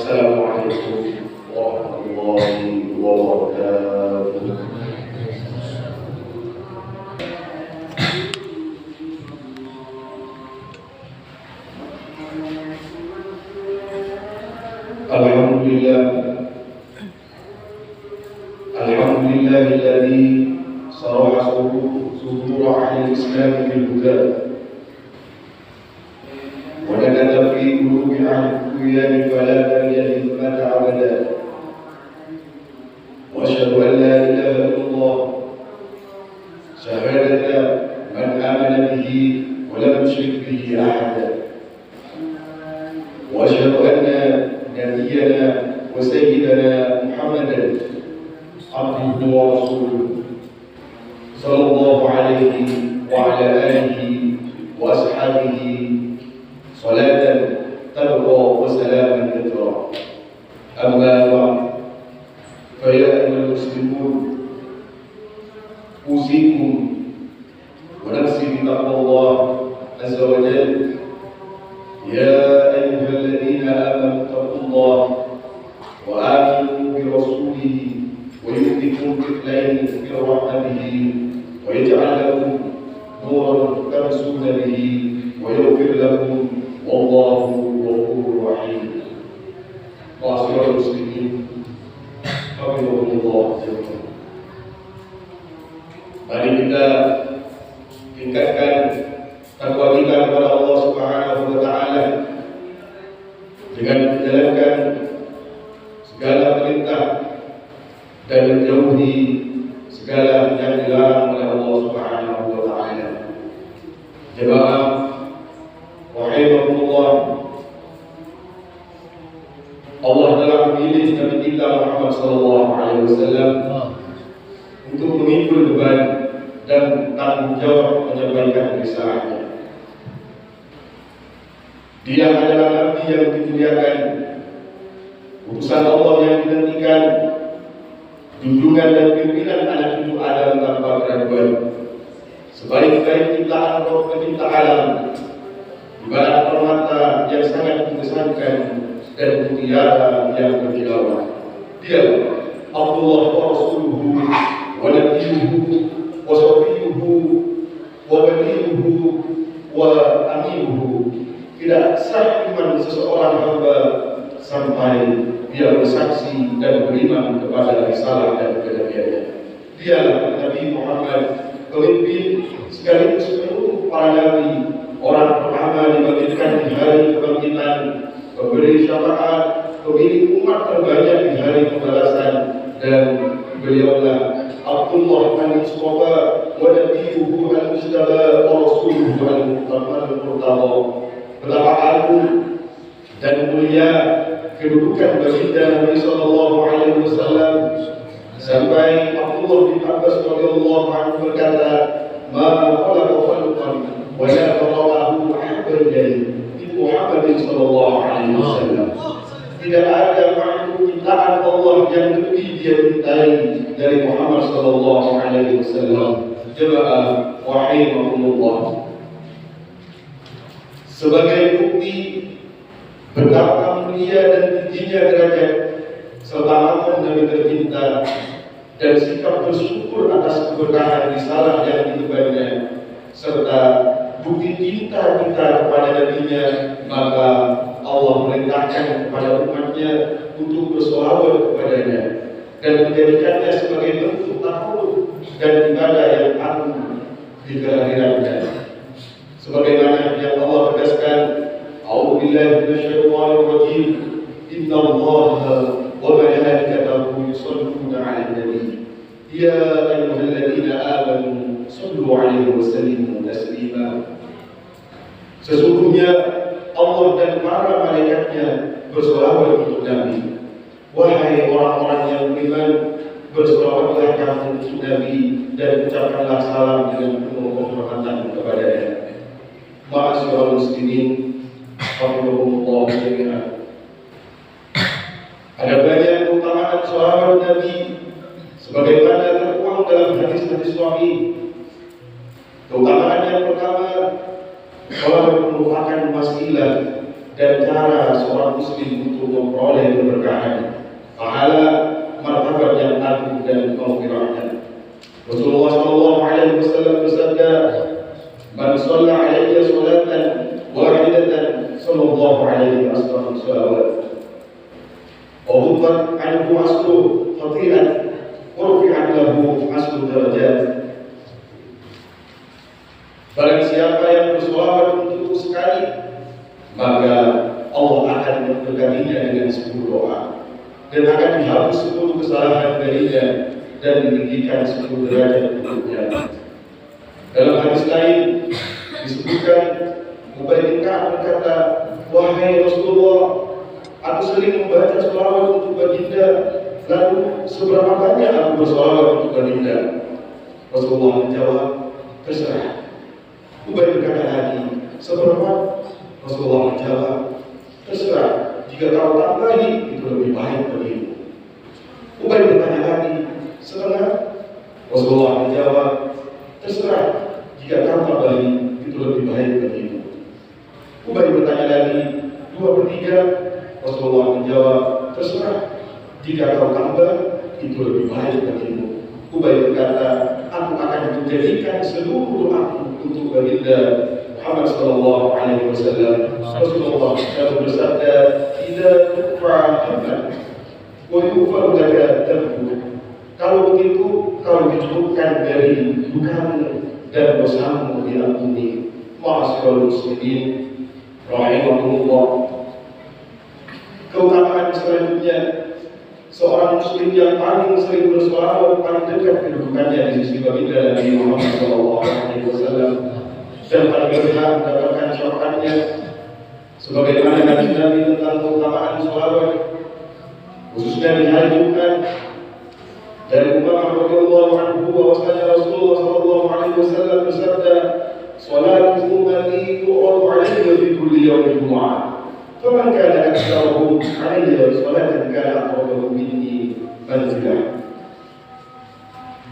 Assalamualaikum warahmatullahi wabarakatuh. Alhamdulillahilladzi saraha sudur ahli Islam bil huda wa nakata fi qulubi ahli fala yalid mata abada wa asyhadu an la ilaha illallah syahadata man amana bihi wa lam yushrik bihi ahada wa asyhadu anna nabiyyana wa sayyidana Muhammadan abduhu wa rasuluh sallallahu alaihi wa ala alihi wa ashabihi salatan tabqa wa salaman kathira. Amma ba'd, fa ya ayyuhal muslimun usikum wa nafsi bi taqwallah azza wa jalla. Ya ayyuhalladzina amanu taqullaha wa aminu bi rasulihi ويؤتكم كفلين من رحمته ويجعل لكم نورا تمشون به ويغفر لكم والله غفور رحيم. معاشر المسلمين حفظكم الله جميعا. Mari kita tingkatkan takwa kita kepada Allah Subhanahu wa taala dengan menjalankan segala perintah dan menjauhi segala yang dilarang oleh Allah Subhanahu wa taala. Jemaah rahimakumullah, Allah telah memilih Nabi kita Muhammad sallallahu alaihi wasallam untuk memikul beban dan tanggung jawab menyampaikan risalahnya. Dia adalah Nabi yang dimuliakan, utusan Allah yang dinantikan, junjungan dan pimpinan anak cucu Adam tanpa keraguan, sebaik-baik ciptaan Roh pencipta alam, ibarat permata yang sangat mengesankan dan mutiara yang berkilauan. Dia Abdullah wa Rasuluhu wa Nabiyuhu wa Safiyuhu wa Waliyuhu wa Aminuhu. Tidak sah iman seseorang hamba sampai dia bersaksi dan beriman kepada risalah dan kenabiannya. Dialah Nabi Muhammad, pemimpin sekaligus penutup para nabi, orang pertama dibangkitkan di hari kebangkitan, pemberi syafaat, pemilik umat terbanyak di hari pembalasan, dan beliaulah Abdullah al-Mustafa wa Nabiyuhu al-Mustaba wa Rasuluhu al-Murtada. Betapa agung dan mulia kedudukan baginda Nabi sallallahu alaihi wasallam, sampai Abdullah bin Abbas radhiyallahu anhu berkata, "Ma khalaqa khalqan wa la tara'ahu ahabban li Muhammadin sallallahu alaihi wasallam." Tidak ada makhluk ciptaan Allah yang lebih dia cintai dari Muhammad sallallahu alaihi wasallam. Jemaah rahimakumullah, sebagai bukti betapa mulia dan tingginya derajat serta aman Nabi tercinta dan sikap bersyukur atas keberkahan risalah yang diembannya serta bukti cinta kita kepada Nabi-Nya, maka Allah merintahkan kepada umatnya untuk bersolawat kepadanya dan menjadikannya sebagai bentuk takarruf dan ibadah yang agung di kehadirannya. Sebagaimana yang Allah tegaskan, A'udzu billahi minasyaitonir rajim. Innallaha wa malaikatahu yusholluna 'alan nabi. Ya ayyuhalladzina amanu shallu 'alaihi wa sallimu taslima. Sesungguhnya Allah dan para malaikatnya bersolawat untuk Nabi. Wahai orang-orang yang beriman, bersolawatlah kamu untuk Nabi dan ucapkanlah salam dengan penuh penghormatan kepadanya. Ma'asyiral muslimin, rahimahumullah jami'an. Ada banyak keutamaan sahabat Nabi sebagaimana tertuang dalam hadis-hadis sahih. Keutamaan yang pertama, sahabat merupakan wasilah dan cara seorang muslim untuk memperoleh keberkahan, pahala, martabat yang agung dan maghfirahnya. Rasulullah sallallahu alaihi wasallam bersabda, "Man shalla 'alayya salatan wahidatan sallallahu alaihi wasallam salawat. Wa hubat 'anhu asru khati'at wa rufi'at lahu asru darajat." Barang siapa yang bersolawat untukku sekali, maka Allah akan memberkatinya dengan 10 doa dan akan dihapus 10 kesalahan darinya dan ditinggikan 10 derajat untuknya. Dalam hadis lain disebutkan, Ubay bin Ka'ab berkata, "Wahai Rasulullah, aku sering membaca sholawat untuk baginda, lalu seberapa banyak aku bersolawat untuk baginda?" Rasulullah menjawab, "Terserah." Ubay berkata lagi, "Seberapa?" Rasulullah menjawab, "Terserah, jika kau tambahi itu lebih baik bagimu." Ubay bertanya lagi, "Setengah?" Rasulullah menjawab, "Terserah, jika kau tambahi itu lebih baik bagimu." Ubay bertanya lagi, 2/3? Rasulullah menjawab, "Terserah, jika kau tambah itu lebih baik bagimu." Ubay berkata, "Aku akan menjadikan seluruh aku untuk baginda Muhammad sallallahu alaihi wasallam." Rasulullah lalu bersabda, "Idza tuqa hamdan wa yughfar laka dhanbuk." Kalau begitu, kau dicukupkan dari dukamu dan dosamu diampuni. Ma'asyiral muslimin rahimahumullah. Keutamaan selanjutnya, seorang muslim yang paling sering bersolawat, paling dekat kedudukannya di sisi baginda Nabi Muhammad sallallahu alaihi wasallam dan paling berhak mendapatkan syafaatnya. Sebagaimana hadis Nabi tentang keutamaan sholawat, khususnya di hari Jumat, dari Umar radhiyallahu anhu bahwasanya Rasulullah sallallahu alaihi wasallam bersabda, "Sholatu ummati tu'radu 'alayya fi kulli yawmin jumu'ah. Faman kana aktsaruhum 'alayya sholatan kana aqrabuhum minni manzilah."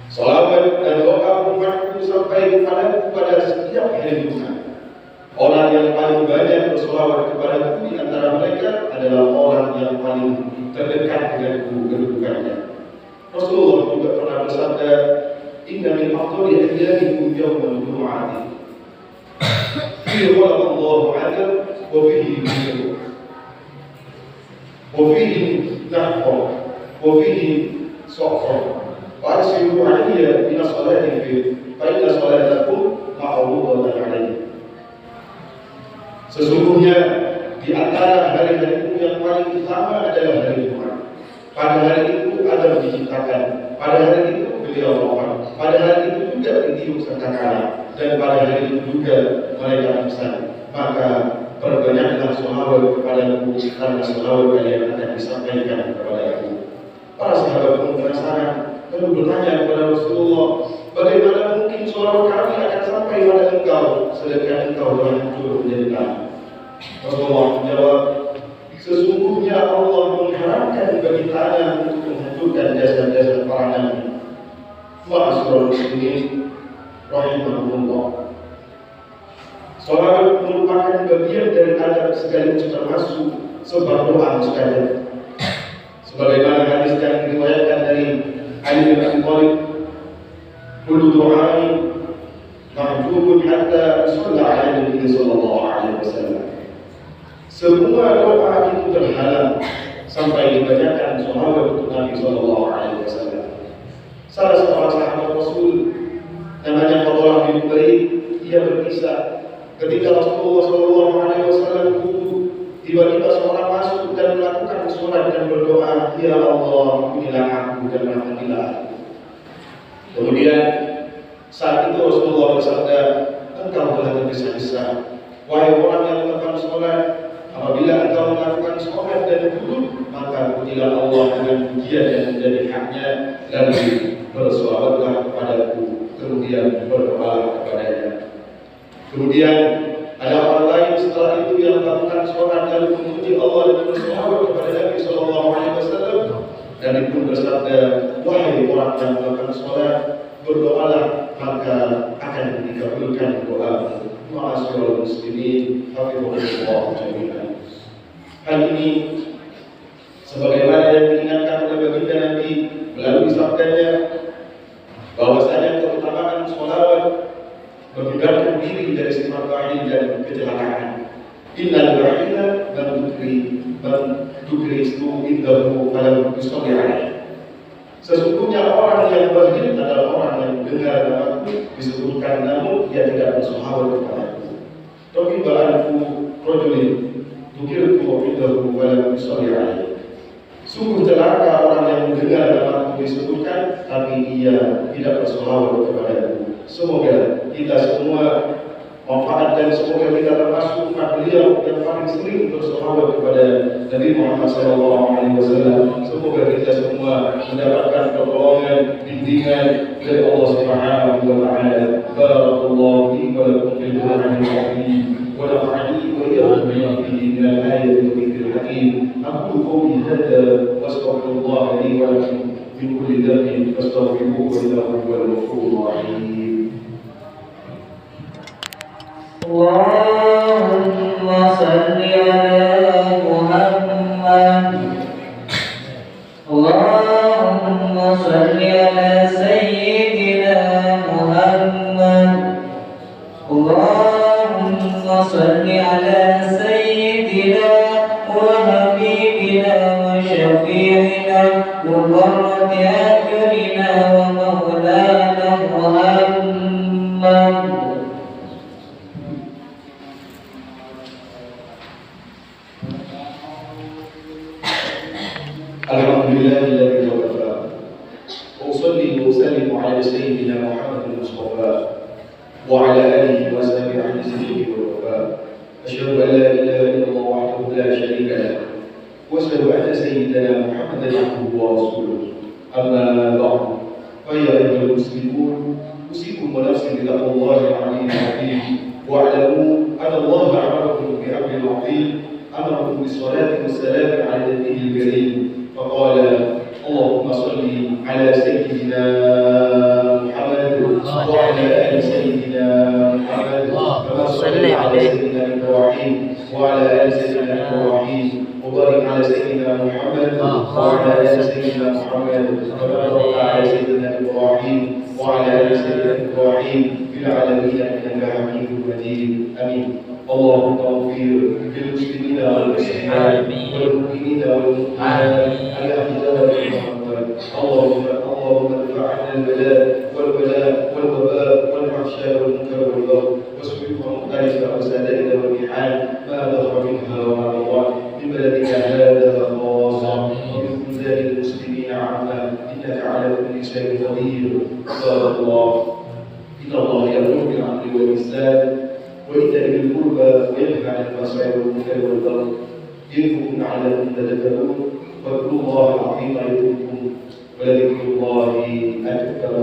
Sholawat dan doa umatku sampai kepadaku pada setiap hari Jumat. Orang yang paling banyak bersolawat kepadaku di antara mereka adalah orang yang paling terdekat denganku kedudukannya. Rasulullah juga pernah bersabda, "Inna min afdali ayyamikum yawmal jumu'ati. Fihi khalaqallahu 'Adam wa fihi yusuf. Wa fihi nahfa wa fihi safar. Wa asiru 'alayya min as-salati fi fa inna salatakum ma'rudatan 'alayya." Sesungguhnya di antara hari-harimu yang paling utama adalah hari Jumat. Pada hari itu Adam diciptakan, pada hari itu beliau wafat, pada hari itu juga ditiup sangkakala, dan pada hari itu juga mereka pingsan. Maka perbanyaklah sholawat kepadaku, karena sholawat kalian akan disampaikan kepada aku. Para sahabat pun penasaran, lalu bertanya kepada Rasulullah, "Bagaimana mungkin sholawat kami akan sampai pada engkau, sedangkan engkau telah hancur menjadi tanah?" Rasulullah menjawab, "Sesungguhnya Allah mengharamkan bagi tanah untuk menghancurkan jasad-jasad para nabi." Ma'asyiral muslimin rahimahumullah. Sholawat merupakan bagian dari adab sekaligus termasuk sebab doa mustajab. Sebagaimana hadis yang diriwayatkan dari Ali bin Abi Thalib, "Kullu du'ain mahjubun hatta yusalla 'ala Nabi sallallahu alaihi wasallam." Semua doa itu terhalang sampai dibacakan sholawat untuk Nabi sallallahu alaihi wasallam. Salah seorang sahabat Rasul namanya Fadlah bin Ubayd, ia berkisah ketika Rasulullah sallallahu alaihi wasallam wudu, tiba-tiba seorang masuk dan melakukan sholat dan berdoa, "Ya Allah, ampunilah aku dan rahmatilah aku." Kemudian saat itu Rasulullah bersabda, "Engkau telah tergesa-gesa, wahai orang yang melakukan sholat. Apabila engkau melakukan sholat dan duduk, maka pujilah Allah dengan pujian yang menjadi haknya, lalu bersolawatlah kepadaku, kemudian berdoa kepadanya." Kemudian ada orang lain setelah itu yang melakukan sholat dan memuji Allah dan bersolawat kepada Nabi sallallahu alaihi wasallam, dan itu pun bersabda, "Wahai orang yang melakukan sholat, berdoalah maka akan dikabulkan doamu." Ma'asyiral muslimin, hafizahullah jami'an. Hal ini sebagaimana yang diingatkan oleh baginda Nabi melalui sabdanya, bahwasanya keutamaan sholawat menghindarkan diri dari sifat bahaya dan kecelakaan. Innal bahina man dukri istu indahu falam yusalli alaihi. Sesungguhnya orang yang bakhil adalah orang yang dengar namaku disebutkan namun dia tidak bersahabat kepadaku. Tapi ba'anku rajulin dukirku indahu falam yusalli alaihi. Sungguh celaka orang yang mendengar namaku disebutkan tapi ia tidak bersahabat kepadaku. Semoga kita semua manfaat dan semoga kita termasuk beliau yang paling sering bersahabat kepada Nabi Muhammad SAW. Semoga kita semua mendapatkan pertolongan, bimbingan dari Allah Subhanahu wa Ta'ala. Barakallahu li wa lakum fil Qur'anil Azim wa nafa'ani wa iyyakum bima fihi min al-ayati wa dhikril hakim. Aqulu qawli hadha wa astaghfirullah li wa lakum min kulli dhanbin fastaghfiruhu innahu huwal ghafurur rahim. Allahumma salli ala Muhammad. Allahumma salli ala Sayyidina Muhammad. Allahumma salli ala Sayyidina wa Habibina wa Syafi'ina wa qurrati a'yunina wa maulana Muhammad. Alhamdulillahilladzi wakafa. Usalli wa usallimu ala sayyidina Muhammadin Mustafa wa ala alihi wa sahbihi ahli siddiqi wal wafa. Asyhadu an la ilaha illallah wahdahu la syarika lahu wa asyhadu anna sayyidina Muhammadan abduhu wa rasuluh. Amma ba'du. Fa ya ayyuhal muslimun, usikum wa nafsi bi taqwallahi al-'aliyyil 'azim wa 'alamu anna Allah amarakum bi amrin 'azim. أمركم بالصلاة والسلام على نبيه الكريم فقال اللهم صل على سيدنا محمد وعلى آل سيدنا محمد كما صليت على سيدنا إبراهيم وعلى آل سيدنا إبراهيم وبارك على سيدنا محمد وعلى آل سيدنا محمد كما باركت على سيدنا إبراهيم وعلى آل سيدنا إبراهيم في العالمين إنك حميد مجيد آمين. اللهم اغفر للمسلمين والمسلمات والمؤمنين والمؤمنات الأحياء والأموات. اللهم ادفع عنا البلاء والوباء والفحشاء والمنكر والبغي واصرف مختلف أوسادنا والمحال ما ظهر منها وما بطن من بلدك هذا خاصة ومن بلدان المسلمين عامة إنك على كل شيء قدير. عباد الله إن الله يأمر بالعدل والإحسان وإيتاء ذي القربى وينهى عن الفحشاء والمنكر والبغي يعظكم لعلكم تذكرون. واذكروا الله العظيم يذكركم ولذكر الله أكبر.